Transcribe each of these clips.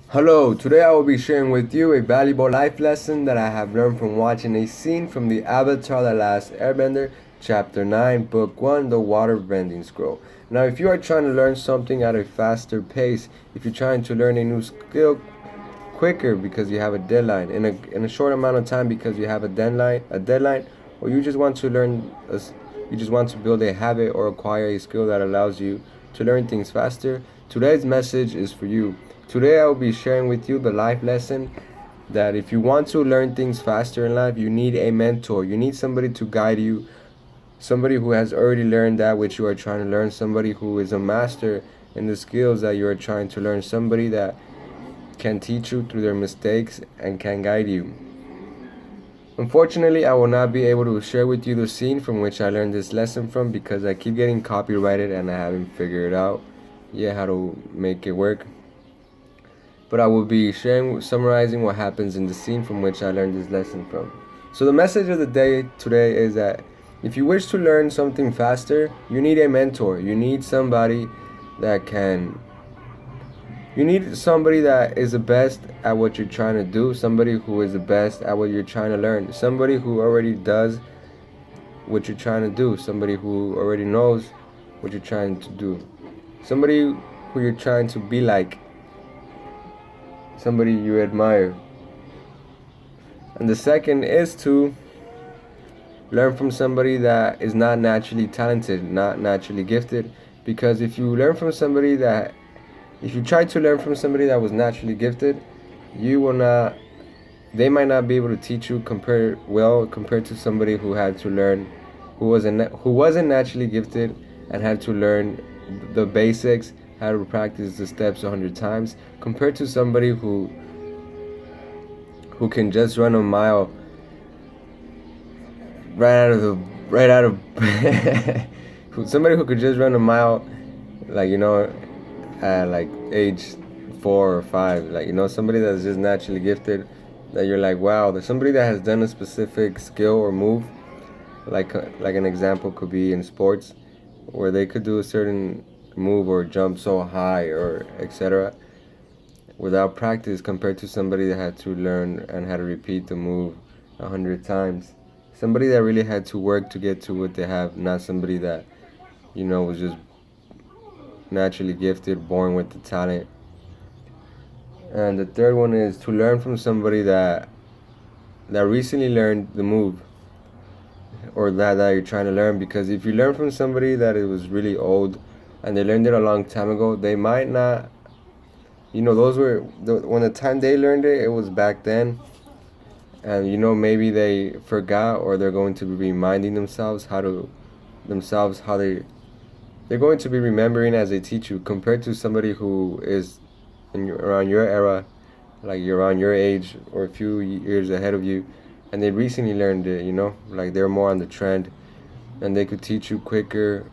Hello, today I will be sharing with you a valuable life lesson that I have learned from watching a scene from the Avatar The Last Airbender, Chapter 9, Book 1, The Water Bending Scroll. Now, if you are trying to learn something at a faster pace, if you're trying to learn a new skill quicker because you have a deadline, in a short amount of time because you have a deadline, or you just want to you just want to build a habit or acquire a skill that allows you to learn things faster, today's message is for you. Today I will be sharing with you the life lesson that if you want to learn things faster in life, you need a mentor. You need somebody to guide you, somebody who has already learned that which you are trying to learn, somebody who is a master in the skills that you are trying to learn, somebody that can teach you through their mistakes and can guide you. Unfortunately, I will not be able to share with you the scene from which I learned this lesson from because I keep getting copyrighted and I haven't figured out yet how to make it work. But I will be summarizing what happens in the scene from which I learned this lesson from. So the message of the day today is that if you wish to learn something faster, you need a mentor. You need somebody that can you need somebody that is the best at what you're trying to do, somebody who is the best at what you're trying to learn, somebody who already does what you're trying to do, somebody who already knows what you're trying to do, somebody who you're trying to be like, somebody you admire. And the second is to learn from somebody that is not naturally talented, not naturally gifted, because if you try to learn from somebody that was naturally gifted, you will not they might not be able to teach you compared to somebody who had to learn, who wasn't naturally gifted and had to learn the basics, how to practice the steps 100 times, compared to somebody who can just run a mile right out of somebody who could just run a mile, like, at like age 4 or 5, like, somebody that's just naturally gifted, that you're like, wow, there's somebody that has done a specific skill or move, like an example could be in sports, where they could do a certain move or jump so high or etc. without practice, compared to somebody that had to learn and had to repeat the move 100 times. Somebody that really had to work to get to what they have, not somebody that was just naturally gifted, born with the talent. And the third one is to learn from somebody that recently learned the move, or that you're trying to learn, because if you learn from somebody that it was really old and they learned it a long time ago, they might not, those were when the time they learned it, it was back then, and maybe they forgot, or they're going to be reminding themselves how they're going to be remembering as they teach you, compared to somebody who is around your era, like you're around your age or a few years ahead of you, and they recently learned it, like they're more on the trend and they could teach you quicker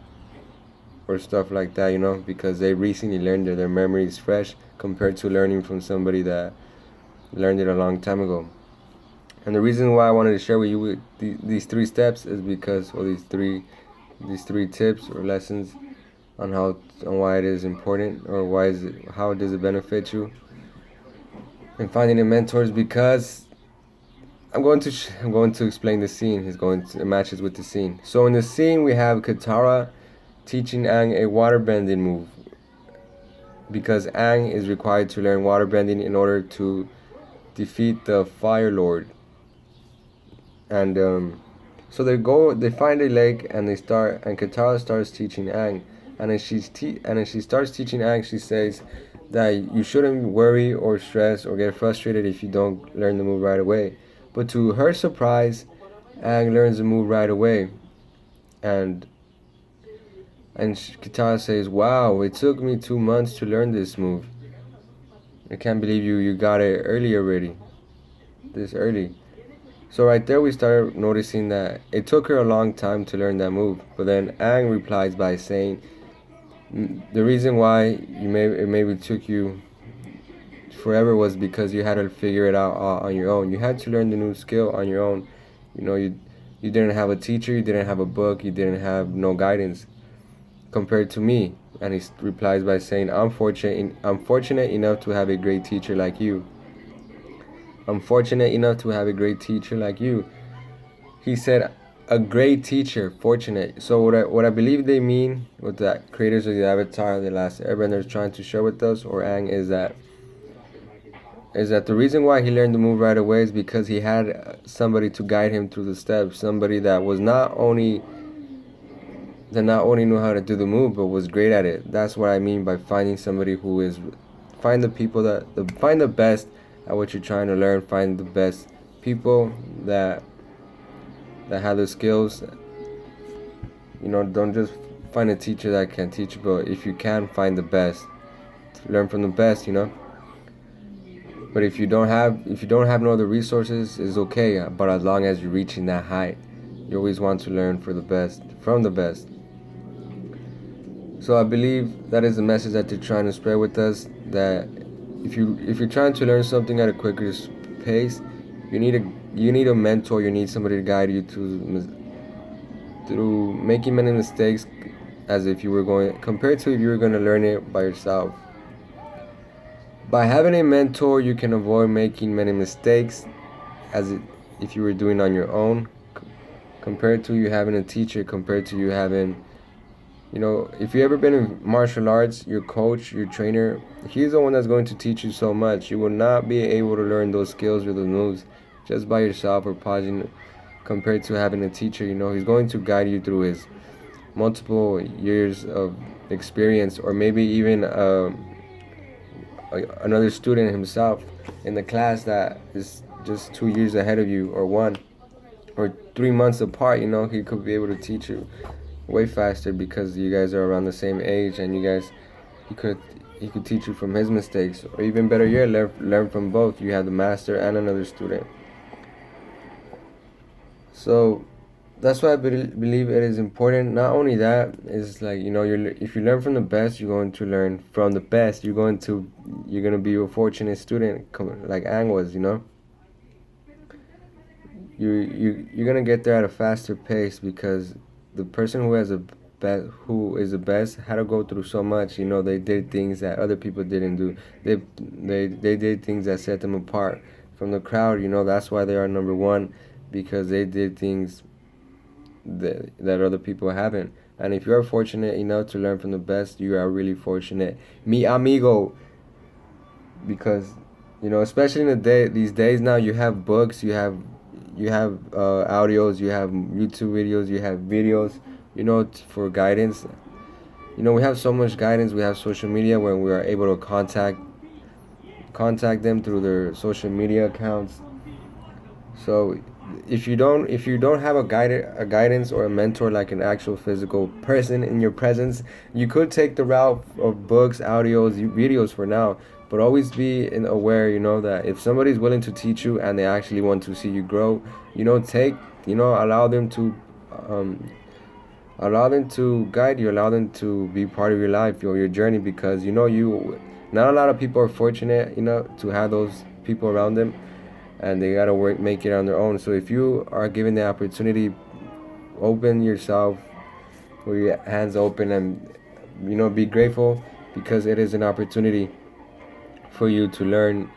or stuff like that, because they recently learned it, their memory is fresh, compared to learning from somebody that learned it a long time ago. And the reason why I wanted to share with you these 3 steps is because, or these three tips or lessons on why it is important, or how does it benefit you in finding a mentor, is because I'm going to explain the scene. It matches with the scene. So in the scene we have Katara teaching Aang a waterbending move, because Aang is required to learn waterbending in order to defeat the Fire Lord. And so they find a lake, and Katara starts teaching Aang. And as she starts teaching Aang, she says that you shouldn't worry or stress or get frustrated if you don't learn the move right away. But to her surprise, Aang learns the move right away. And Katara says, "Wow, it took me 2 months to learn this move. I can't believe you got it early already, this early." So right there we start noticing that it took her a long time to learn that move. But then Aang replies by saying, the reason why it maybe took you forever was because you had to figure it out on your own. You had to learn the new skill on your own. You didn't have a teacher, you didn't have a book, you didn't have no guidance, compared to me. And he replies by saying, I'm fortunate enough to have a great teacher like you. I'm fortunate enough to have a great teacher like you. He said, a great teacher, fortunate. So what I believe they mean, what the creators of the Avatar, The Last Airbender, is trying to share with us, or Aang, is that the reason why he learned to move right away is because he had somebody to guide him through the steps, somebody that was not only knew how to do the move but was great at it. That's what I mean by finding somebody who is, find the people find the best at what you're trying to learn. Find the best people that have the skills. Don't just find a teacher that can teach you, but if you can, find the best. Learn from the best. But if you don't have no other resources, it's okay. But as long as you're reaching that height, you always want to learn from the best. So I believe that is the message that they're trying to spread with us. That if you're trying to learn something at a quicker pace, you need a mentor. You need somebody to guide you through making many mistakes, as if you were going compared to if you were going to learn it by yourself. By having a mentor, you can avoid making many mistakes, if you were doing on your own, compared to you having a teacher, compared to you having, if you ever been in martial arts, your coach, your trainer, he's the one that's going to teach you so much. You will not be able to learn those skills or those moves just by yourself or pausing, compared to having a teacher. He's going to guide you through his multiple years of experience, or maybe even another student himself in the class that is just 2 years ahead of you, or 1 or 3 months apart. He could be able to teach you way faster because you guys are around the same age, and he could teach you from his mistakes, or even better yet, learn from both. You have the master and another student. So that's why I believe it is important. Not only that, is like, if you learn from the best, you're going to learn from the best. You're going to be a fortunate student, like Ang was. You're gonna get there at a faster pace, because the person who is the best had to go through so much. They did things that other people didn't do. They did things that set them apart from the crowd. That's why they are number one, because they did things that other people haven't. And if you are fortunate enough to learn from the best, you are really fortunate, mi amigo. Because especially these days now, you have books, you have audios, you have YouTube videos, you have videos, for guidance. We have so much guidance. We have social media, where we are able to contact them through their social media accounts. So if you don't have a guidance or a mentor, like an actual physical person in your presence, you could take the route of books, audios, videos for now. But always be aware, that if somebody's willing to teach you and they actually want to see you grow, allow them to guide you, allow them to be part of your life or your journey, because not a lot of people are fortunate, to have those people around them, and they gotta make it on their own. So if you are given the opportunity, open yourself with your hands open, and be grateful, because it is an opportunity for you to learn.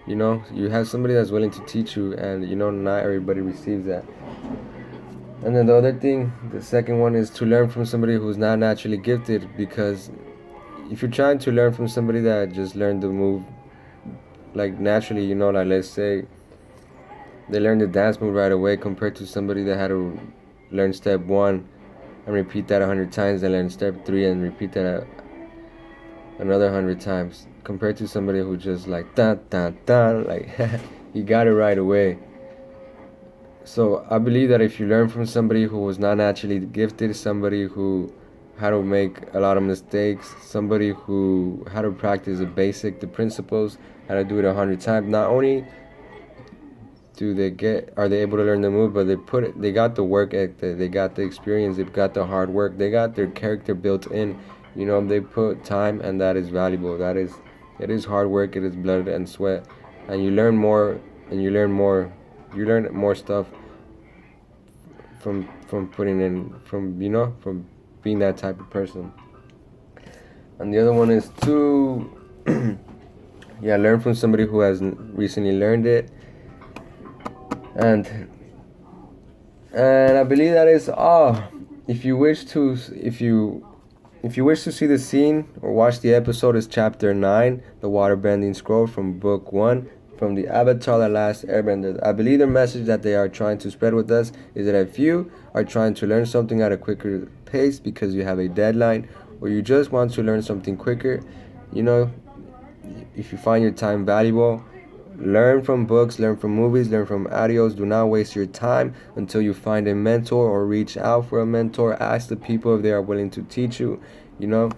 You have somebody that's willing to teach you, and not everybody receives that. And then the second one, is to learn from somebody who's not naturally gifted, because if you're trying to learn from somebody that just learned the move like naturally, like, let's say they learned the dance move right away, compared to somebody that had to learn step 1 and repeat that 100 times, and learn step 3 and repeat that another 100 times, compared to somebody who just like dun dun dun, like he got it right away. So I believe that if you learn from somebody who was not naturally gifted, somebody who had to make a lot of mistakes, somebody who had to practice the principles, how to do it 100 times, not only are they able to learn the move, but they got the work ethic, they got the experience, they've got the hard work, they got their character built in. They put time, and that is valuable. It is hard work, it is blood and sweat, and you learn more, you learn more stuff from putting in, from being that type of person. And the other one is to yeah, learn from somebody who has recently learned it. And I believe that is all. If you wish to see the scene or watch the episode, is chapter 9, the waterbending scroll from book 1, from the Avatar The Last Airbender. I believe the message that they are trying to spread with us is that if you are trying to learn something at a quicker pace because you have a deadline, or you just want to learn something quicker, you know, if you find your time valuable, learn from books, learn from movies, learn from audios. Do not waste your time until you find a mentor or reach out for a mentor. Ask the people if they are willing to teach you. You know,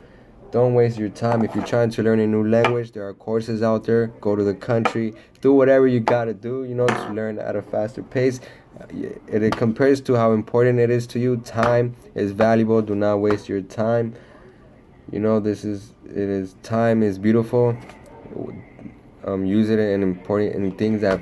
don't waste your time. If you're trying to learn a new language, there are courses out there. Go to the country. Do whatever you got to do, you know, to learn at a faster pace. It compares to how important it is to you. Time is valuable. Do not waste your time. You know, time is beautiful. Use it in things that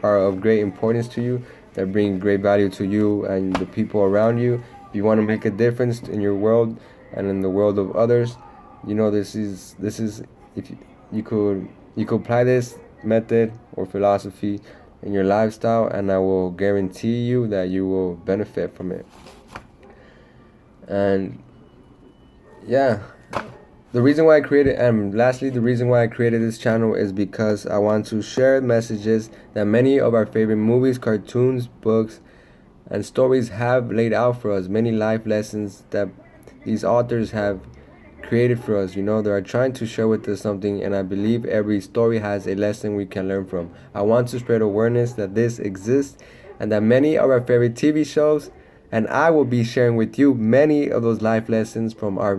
are of great importance to you, that bring great value to you and the people around you. If you want to make a difference in your world and in the world of others, you know, this is if you could apply this method or philosophy in your lifestyle, and I will guarantee you that you will benefit from it. And yeah, the reason why I created, and lastly, the reason why I created this channel is because I want to share messages that many of our favorite movies, cartoons, books, and stories have laid out for us. Many life lessons that these authors have created for us. You know, they are trying to share with us something, and I believe every story has a lesson we can learn from. I want to spread awareness that this exists and that many of our favorite TV shows, and I will be sharing with you many of those life lessons from our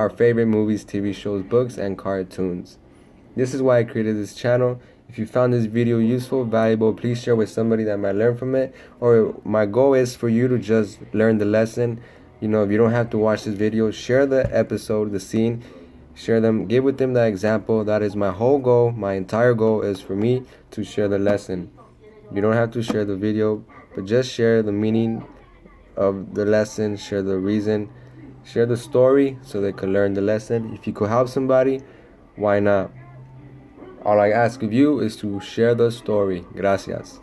favorite movies, TV shows, books, and cartoons. This is why I created this channel. If you found this video useful, valuable, please share with somebody that might learn from it. Or my goal is for you to just learn the lesson. You know, if you don't have to watch this video, share the episode, the scene, share them, give with them that example. That is my whole goal. My entire goal is for me to share the lesson. You don't have to share the video, but just share the meaning of the lesson, share the reason, share the story so they can learn the lesson. If you could help somebody, why not? All I ask of you is to share the story. Gracias.